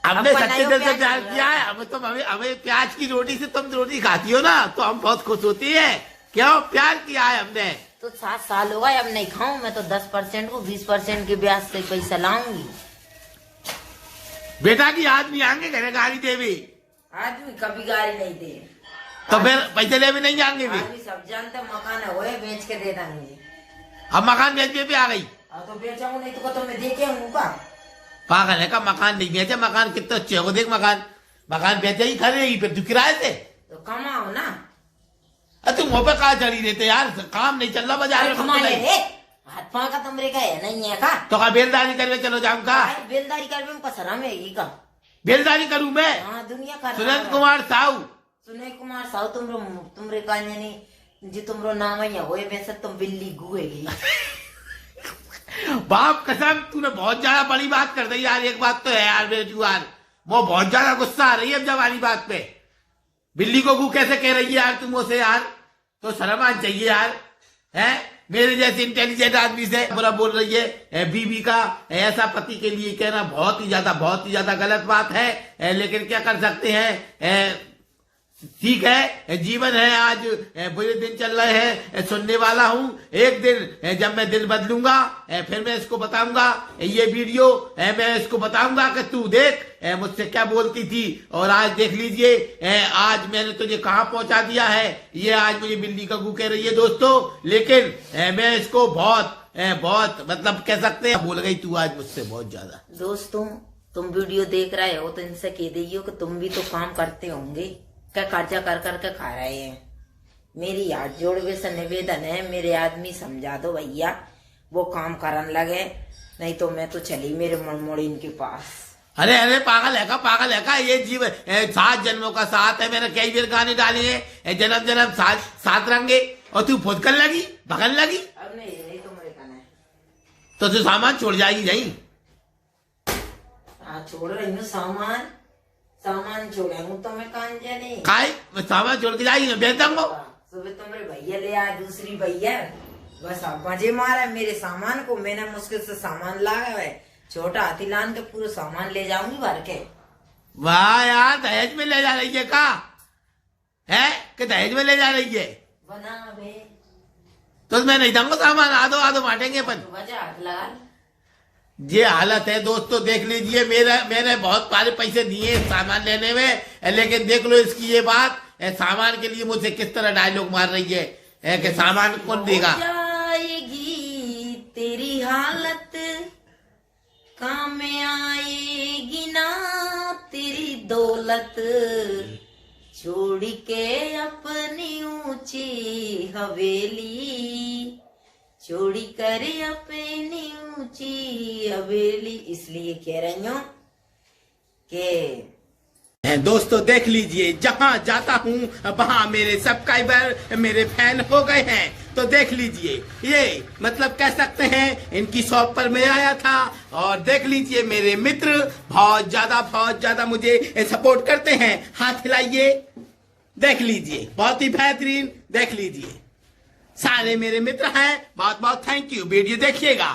हमने अपना सच्चे यो दिल से प्यार प्यार ढूंढ किया रहा है। हमें प्याज की रोटी से तुम रोटी खाती हो ना, तो हम बहुत खुश होती है। क्यों? प्यार किया है हमने। तो 7 साल हो गए, अब नहीं खाऊं मैं तो 10% को 20% के ब्याज से पैसा लाऊंगी। बेटा की याद नहीं आएंगे घर गाड़ी देवी, आदमी कभी गाड़ी नहीं दे। तो फिर पैसे ले भी नहीं जाएंगे भी। आदमी सब जानते मकान है वो बेच के दे देंगे। अब मकान बेचने पे आ गई। अब तो बेचाऊं नहीं तो मैं देखे हूँ का। पागल है का? मकान नहीं बेचे। मकान कितना अच्छे हो, देख मकान बेचे ही खरीदेगी फिर तू किराए से। तो कमाओ ना। अरे तुम वहाँ पे कहा चढ़ी रहते यार, काम नहीं चल रहा बाजार में। कमा ले रे। हाथ पाँव का तुमरे का है नहीं है का। तो का बेलदारी करवे चलो जाऊंगा। बेलदारी कर में कसरम है ये का। बेलदारी करूं मैं? हाँ दुनिया का सुरेंद्र कुमार साहू। सुनील कुमार साहू तुमरे का यानी जी तुमरो नाम है वो वैसे तुम बिल्ली गुएगी। बाप कसम, तूने बहुत ज्यादा बड़ी बात कर दी यार। एक बात तो है यार बेटू यार, वो बहुत ज्यादा गुस्सा आ रही है अब जवानी बात पे। बिल्ली को गु कैसे कह रही है यार तुम उसे यार? तो शर्म आनी चाहिए यार। है मेरे जैसे इंटेलिजेंट आदमी से बुरा बोल रही है। बीवी का ऐसा पति के लिए कहना बहुत ही ज्यादा गलत बात है। लेकिन क्या कर सकते हैं, ठीक है, जीवन है। आज बुरे दिन चल रहे हैं, सुनने वाला हूँ। एक दिन जब मैं दिल बदलूंगा फिर मैं इसको बताऊंगा ये वीडियो। मैं इसको बताऊंगा कि तू देख मुझसे क्या बोलती थी, और आज देख लीजिए आज मैंने तुझे कहाँ पहुंचा दिया है। ये आज मुझे बिल्ली का गू कह रही है दोस्तों, लेकिन मैं इसको बहुत मतलब कह सकते हैं बोल गई तू आज मुझसे बहुत ज्यादा। दोस्तों तुम वीडियो देख रहे हो तो इनसे कह दीजिए कि तुम भी तो काम करते होंगे, क्या कर्जा कर करके खा रहे हैं। मेरी हाथ जोड़ से निवेदन है, मेरे आदमी समझा दो भैया वो काम करने लगे, नहीं तो मैं तो चली मेरे मनमोड़ी इनके पास। अरे पागल है का? ये जीवन 7 जन्मों का साथ है। मैंने कई बार गाने डाली है, जन्म जन्म साथ रहेंगे, और तू फुदकन लगी, भगन लगी। अब नहीं तो मेरे कहना है तो तू सामान छोड़ जाएगी नहीं? हाँ छोड़ रही हूँ सामान छोड़ेंगे तो मैं कान जाने काय सामान छोड़ के जाएगी ना बेच दूंगा। सुबह तुम्हारे भैया ले आए, दूसरी भैया बस अब मजे मारा है मेरे सामान को। मैंने मुश्किल से सामान लाया है, छोटा हाथी लान के पूरे सामान ले जाऊंगी भर के। वाह यार, दहेज में ले जा रही है का? है कि दहेज में ले जा रही है? बना बे तो मैं नहीं दूंगा सामान, आधो बांटेंगे अपन। वजह हाथ लगा। ये हालत है दोस्तों, देख लीजिए। मैंने बहुत सारे पैसे दिए सामान लेने में, लेकिन देख लो इसकी ये बात, सामान के लिए मुझसे किस तरह डायलॉग मार रही है कि सामान कौन देगा। जाएगी तेरी हालत काम में आएगी ना तेरी दौलत, छोड़ के अपनी ऊंची हवेली, चोरी करे अपनी ऊंची हवेली। इसलिए कह रही हूँ कि दोस्तों देख लीजिए, जहां जाता हूं वहां मेरे सब्सक्राइबर मेरे फैन हो गए हैं। तो देख लीजिए, ये मतलब कह सकते हैं इनकी शॉप पर मैं आया था, और देख लीजिए मेरे मित्र बहुत ज्यादा मुझे सपोर्ट करते हैं। हाथ हिलाइए, देख लीजिए बहुत ही बेहतरीन। देख लीजिए सारे मेरे मित्र हैं, बहुत थैंक यू। वीडियो देखिएगा।